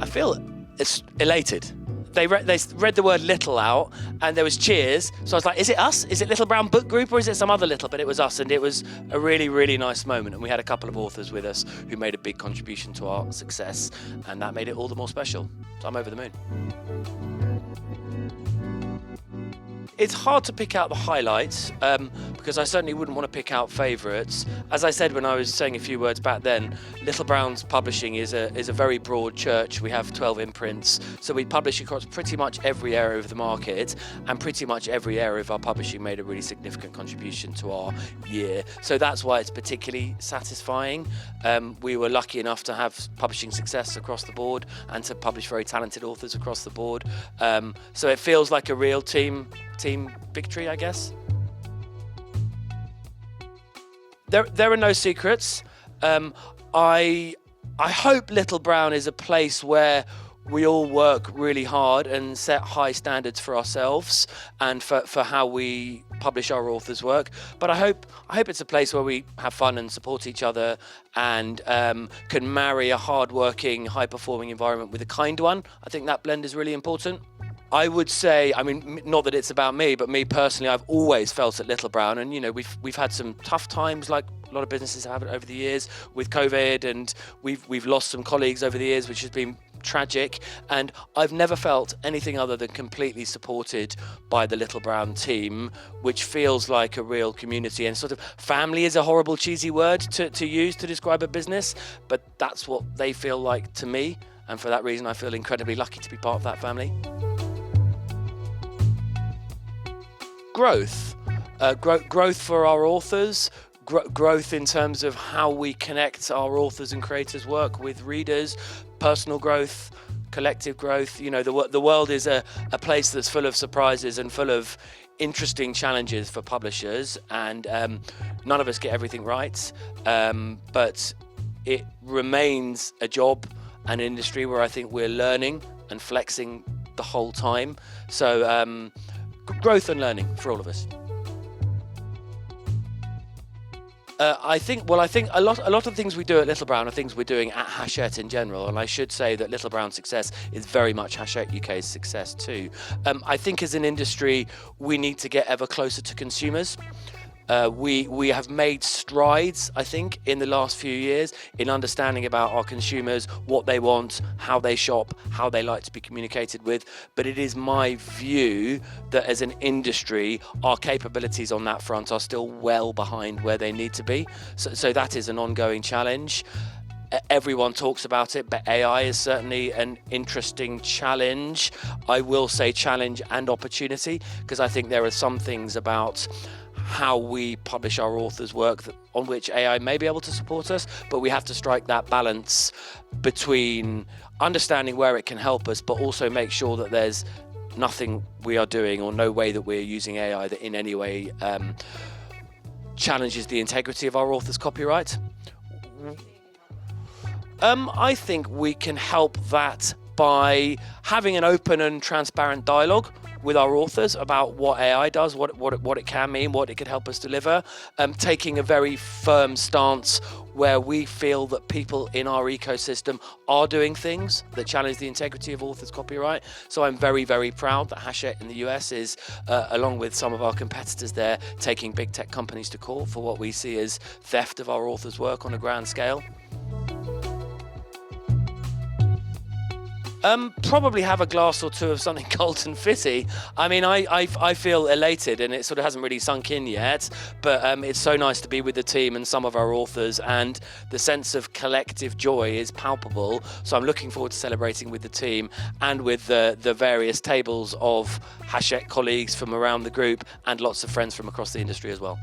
I feel it's elated. They read the word little out, and there was cheers. So I was like, is it us? Is it Little Brown Book Group, or is it some other little? But it was us, and it was a really, really nice moment. And we had a couple of authors with us who made a big contribution to our success, and that made it all the more special. So I'm over the moon. It's hard to pick out the highlights because I certainly wouldn't want to pick out favourites. As I said when I was saying a few words back then, Little Brown's publishing is a very broad church. We have 12 imprints, so we publish across pretty much every area of the market, and pretty much every area of our publishing made a really significant contribution to our year. So that's why it's particularly satisfying. We were lucky enough to have publishing success across the board and to publish very talented authors across the board. So it feels like a real team victory, I guess. There are no secrets. I hope Little Brown is a place where we all work really hard and set high standards for ourselves and for how we publish our authors' work. But I hope it's a place where we have fun and support each other and can marry a hard-working, high-performing environment with a kind one. I think that blend is really important. I would say, I mean, not that it's about me, but me personally, I've always felt at Little Brown, and we've had some tough times, like a lot of businesses have over the years with COVID, and we've lost some colleagues over the years, which has been tragic. And I've never felt anything other than completely supported by the Little Brown team, which feels like a real community. And sort of family is a horrible, cheesy word to use to describe a business, but that's what they feel like to me. And for that reason, I feel incredibly lucky to be part of that family. Growth for our authors, growth in terms of how we connect our authors and creators' work with readers, personal growth, collective growth. The world is a place that's full of surprises and full of interesting challenges for publishers, and none of us get everything right, but it remains a job and an industry where I think we're learning and flexing the whole time. So growth and learning for all of us. I think a lot of the things we do at Little Brown are things we're doing at Hachette in general, and I should say that Little Brown's success is very much Hachette UK's success too. I think as an industry, we need to get ever closer to consumers. We have made strides, I think, in the last few years in understanding about our consumers, what they want, how they shop, how they like to be communicated with. But it is my view that as an industry, our capabilities on that front are still well behind where they need to be. So that is an ongoing challenge. Everyone talks about it, but AI is certainly an interesting challenge. I will say challenge and opportunity, because I think there are some things about how we publish our authors' work on which AI may be able to support us, but we have to strike that balance between understanding where it can help us, but also make sure that there's nothing we are doing or no way that we're using AI that in any way challenges the integrity of our authors' copyright. I think we can help that by having an open and transparent dialogue with our authors about what AI does, what it can mean, what it could help us deliver, taking a very firm stance where we feel that people in our ecosystem are doing things that challenge the integrity of authors' copyright. So I'm very, very proud that Hachette in the US is, along with some of our competitors there, taking big tech companies to court for what we see as theft of our authors' work on a grand scale. Probably have a glass or two of something cold and fizzy. I mean, I feel elated, and it sort of hasn't really sunk in yet, but it's so nice to be with the team and some of our authors, and the sense of collective joy is palpable. So I'm looking forward to celebrating with the team and with the various tables of Hachette colleagues from around the group and lots of friends from across the industry as well.